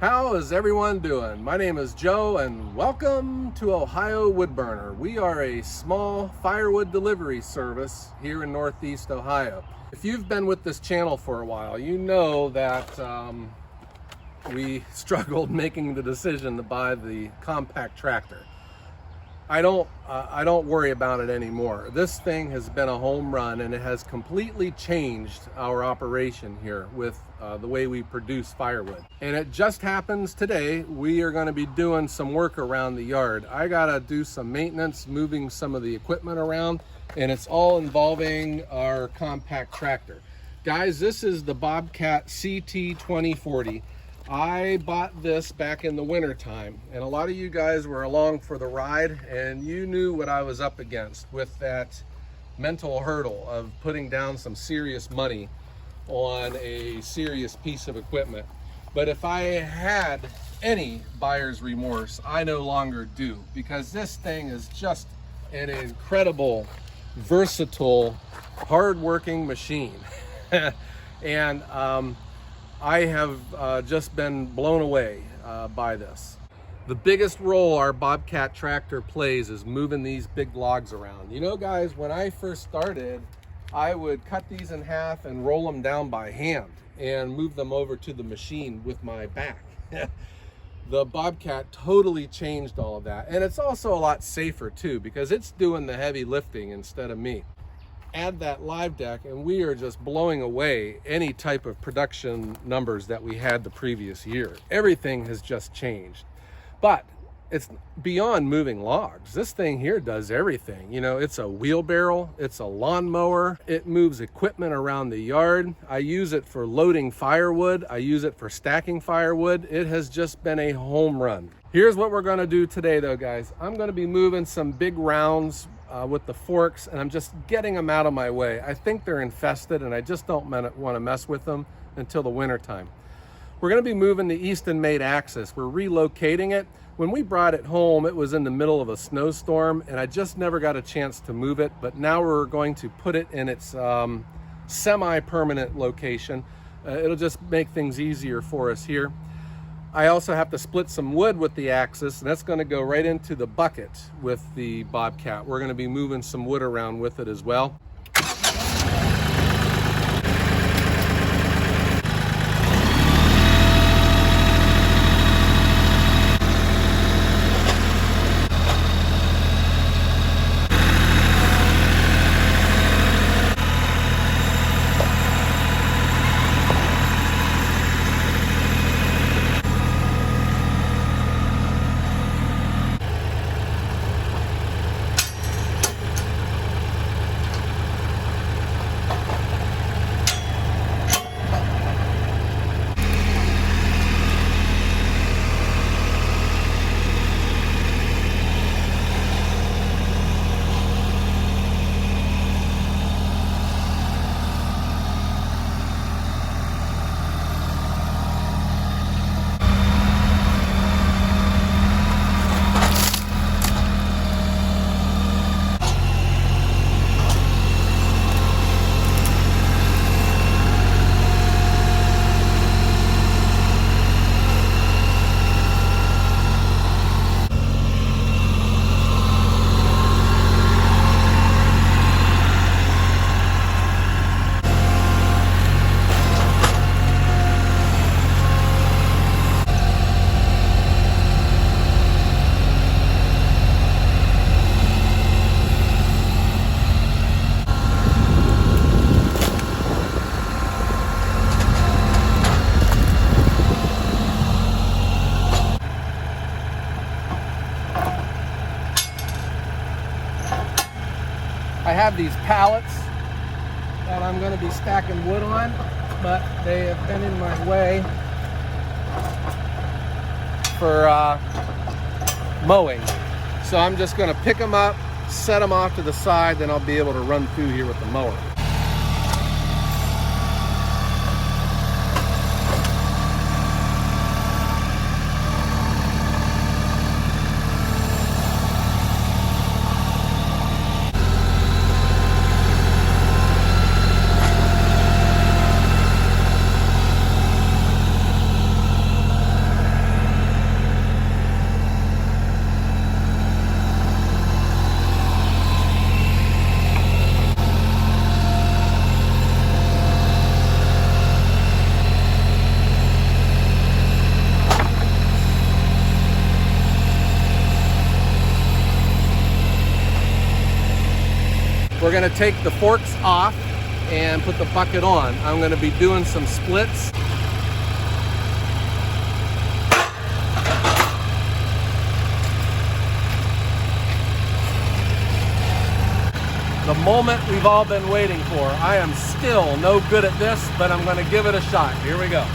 How is everyone doing? My name is Joe and welcome to Ohio Woodburner. We are a small firewood delivery service here in Northeast Ohio. If you've been with this channel for a while, you know that we struggled making the decision to buy the compact tractor. I don't worry about it anymore. This thing has been a home run and it has completely changed our operation here with the way we produce firewood. And it just happens today, we are gonna be doing some work around the yard. I gotta do some maintenance, moving some of the equipment around, and it's all involving our compact tractor. Guys, this is the Bobcat CT2040. I bought this back in the winter time, and a lot of you guys were along for the ride and you knew what I was up against with that mental hurdle of putting down some serious money on a serious piece of equipment. But if I had any buyer's remorse, I no longer do, because this thing is just an incredible, versatile, hard-working machine. And I have just been blown away by this. The biggest role our Bobcat tractor plays is moving these big logs around. You know, guys, when I first started, I would cut these in half and roll them down by hand and move them over to the machine with my back. The Bobcat totally changed all of that. And it's also a lot safer too, because it's doing the heavy lifting instead of me. Add that live deck and we are just blowing away any type of production numbers that we had the previous year. Everything has just changed. But it's beyond moving logs. This thing here does everything. You know, it's a wheelbarrow, it's a lawnmower, it moves equipment around the yard. I use it for loading firewood, I use it for stacking firewood. It has just been a home run. Here's what we're gonna do today though, guys. I'm gonna be moving some big rounds with the forks, and I'm just getting them out of my way. I think they're infested and I just don't want to mess with them until the winter time. We're going to be moving the Eastonmade axis. We're relocating it. When we brought it home, it was in the middle of a snowstorm and I just never got a chance to move it, but now we're going to put it in its semi-permanent location. It'll just make things easier for us here. I also have to split some wood with the axis, and that's going to go right into the bucket with the Bobcat. We're going to be moving some wood around with it as well. I have these pallets that I'm going to be stacking wood on, but they have been in my way for mowing. So I'm just going to pick them up, set them off to the side, then I'll be able to run through here with the mower. We're gonna take the forks off and put the bucket on. I'm gonna be doing some splits. The moment we've all been waiting for. I am still no good at this, but I'm gonna give it a shot. Here we go.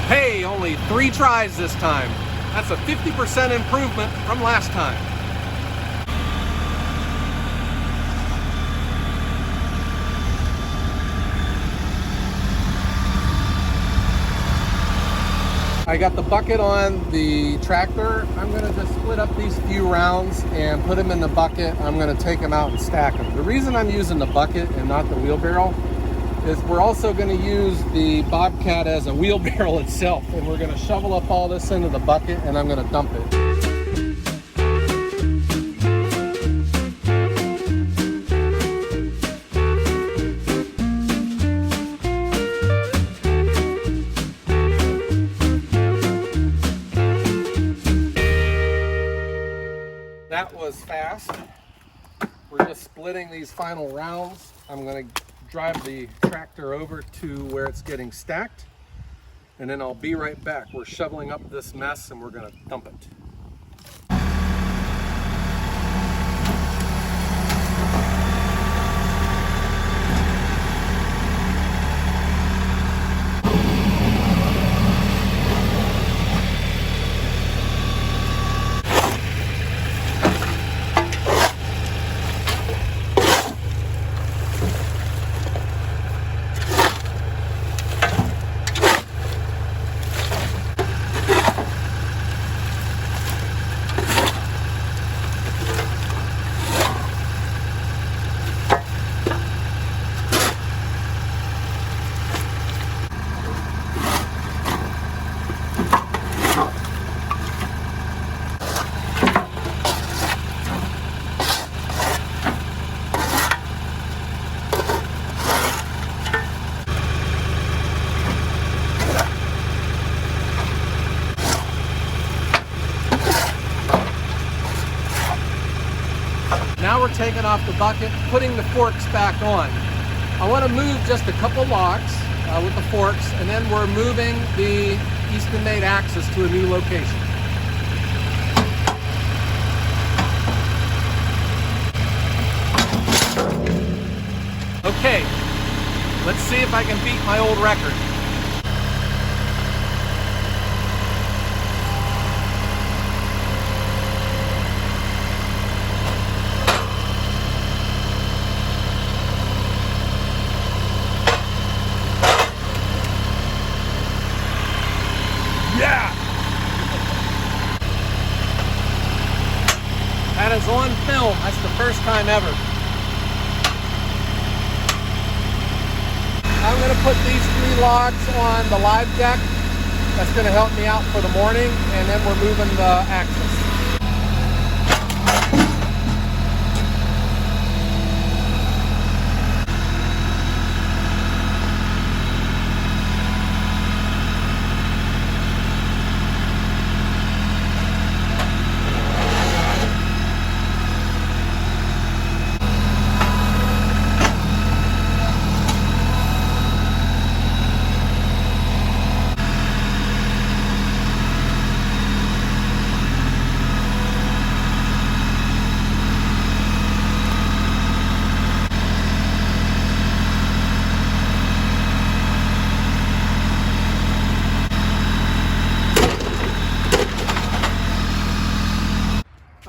Hey, only 3 tries this time. That's a 50% improvement from last time. I got the bucket on the tractor. I'm gonna just split up these few rounds and put them in the bucket. I'm gonna take them out and stack them. The reason I'm using the bucket and not the wheelbarrow is we're also gonna use the Bobcat as a wheelbarrow itself, and we're gonna shovel up all this into the bucket and I'm gonna dump it. That was fast. We're just splitting these final rounds. I'm going to drive the tractor over to where it's getting stacked, and then I'll be right back. We're shoveling up this mess and we're going to dump it. Now we're taking off the bucket, putting the forks back on. I want to move just a couple logs with the forks, and then we're moving the Eastonmade axis to a new location. Okay, let's see if I can beat my old record. Yeah! That is on film. That's the first time ever. I'm going to put these 3 logs on the live deck. That's going to help me out for the morning, and then we're moving the axis.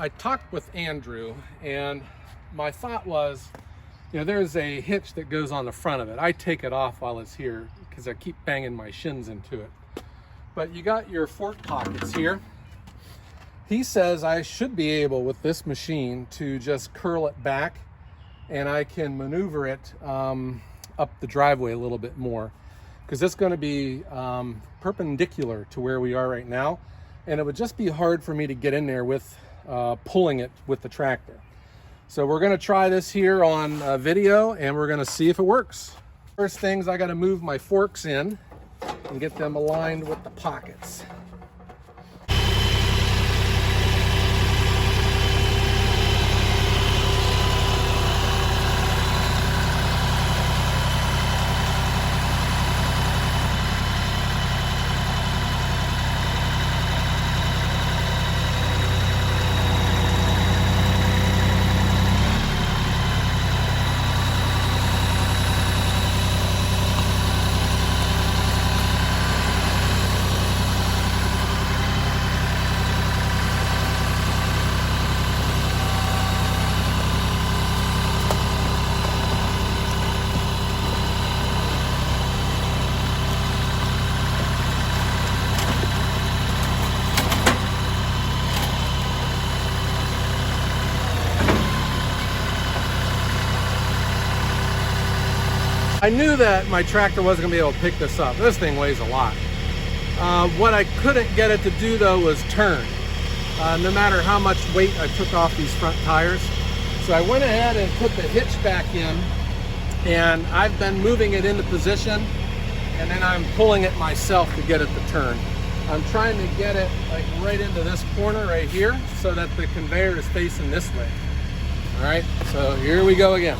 I talked with Andrew, and my thought was, you know, there's a hitch that goes on the front of it. I take it off while it's here because I keep banging my shins into it. But you got your fork pockets here. He says I should be able with this machine to just curl it back, and I can maneuver it up the driveway a little bit more, because it's going to be perpendicular to where we are right now, and it would just be hard for me to get in there with pulling it with the tractor. So we're going to try this here on video, and we're going to see if it works. First things, I got to move my forks in and get them aligned with the pockets. I knew that my tractor wasn't going to be able to pick this up. This thing weighs a lot. What I couldn't get it to do though was turn, no matter how much weight I took off these front tires. So I went ahead and put the hitch back in, and I've been moving it into position, and then I'm pulling it myself to get it to turn. I'm trying to get it like right into this corner right here so that the conveyor is facing this way. All right, so here we go again.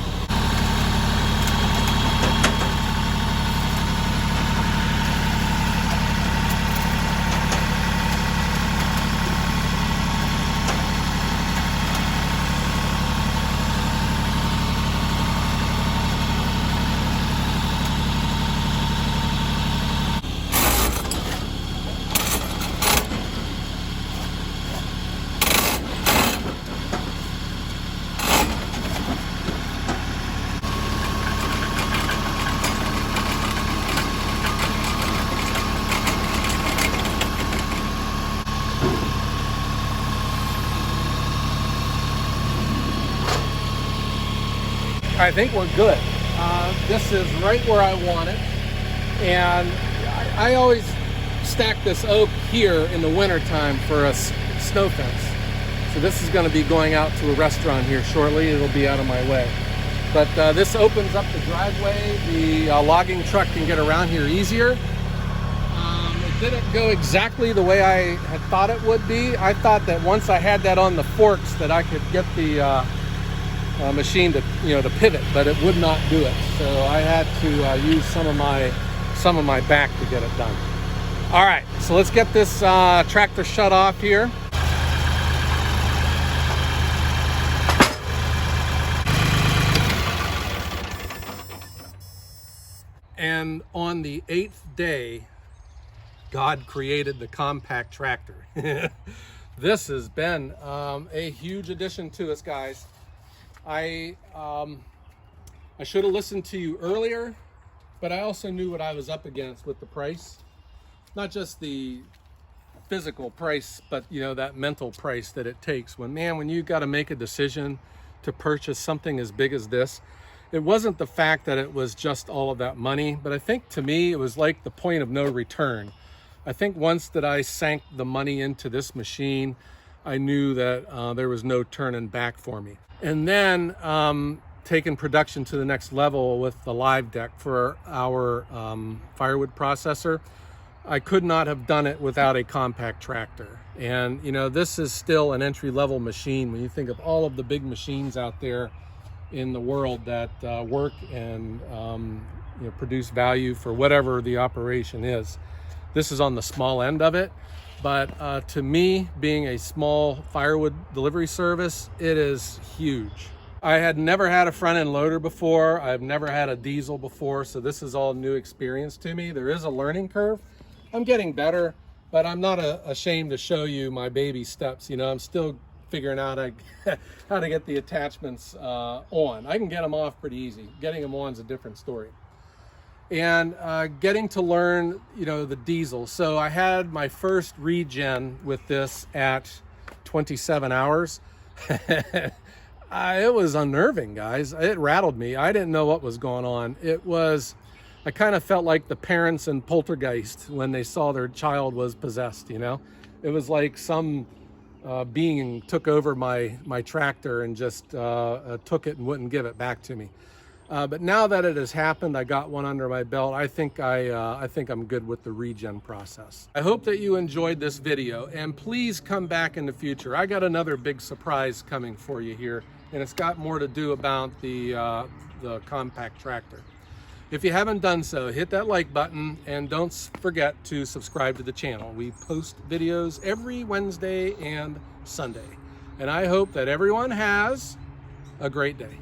I think we're good. This is right where I want it, and I always stack this oak here in the winter time for a snow fence. So this is going to be going out to a restaurant here shortly. It'll be out of my way. But this opens up the driveway. The logging truck can get around here easier. It didn't go exactly the way I had thought it would be. I thought that once I had that on the forks that I could get the machine to, to pivot, but it would not do it. So I had to use some of my back to get it done. All right, so let's get this tractor shut off here. And on the 8th day, God created the compact tractor. This has been a huge addition to us, guys. I should have listened to you earlier, but I also knew what I was up against with the price. Not just the physical price, but that mental price that it takes. When you got to make a decision to purchase something as big as this, it wasn't the fact that it was just all of that money, but I think to me it was like the point of no return. I think once that I sank the money into this machine, I knew that there was no turning back for me. And then taking production to the next level with the live deck for our firewood processor, I could not have done it without a compact tractor. And this is still an entry-level machine when you think of all of the big machines out there in the world that work and produce value for whatever the operation is. This is on the small end of it. But to me, being a small firewood delivery service, it is huge. I had never had a front end loader before. I've never had a diesel before, so this is all new experience to me. There is a learning curve. I'm getting better, but I'm not ashamed to show you my baby steps. I'm still figuring out how to get the attachments on. I can get them off pretty easy. Getting them on is a different story. And getting to learn, you know, the diesel. So I had my first regen with this at 27 hours. It was unnerving, guys. It rattled me. I didn't know what was going on. I kind of felt like the parents in Poltergeist when they saw their child was possessed, you know? It was like some being took over my tractor and just took it and wouldn't give it back to me. But now that it has happened, I got one under my belt. I think I'm good with the regen process. I hope that you enjoyed this video, and please come back in the future. I got another big surprise coming for you here, and it's got more to do about the compact tractor. If you haven't done so, hit that like button, and don't forget to subscribe to the channel. We post videos every Wednesday and Sunday, and I hope that everyone has a great day.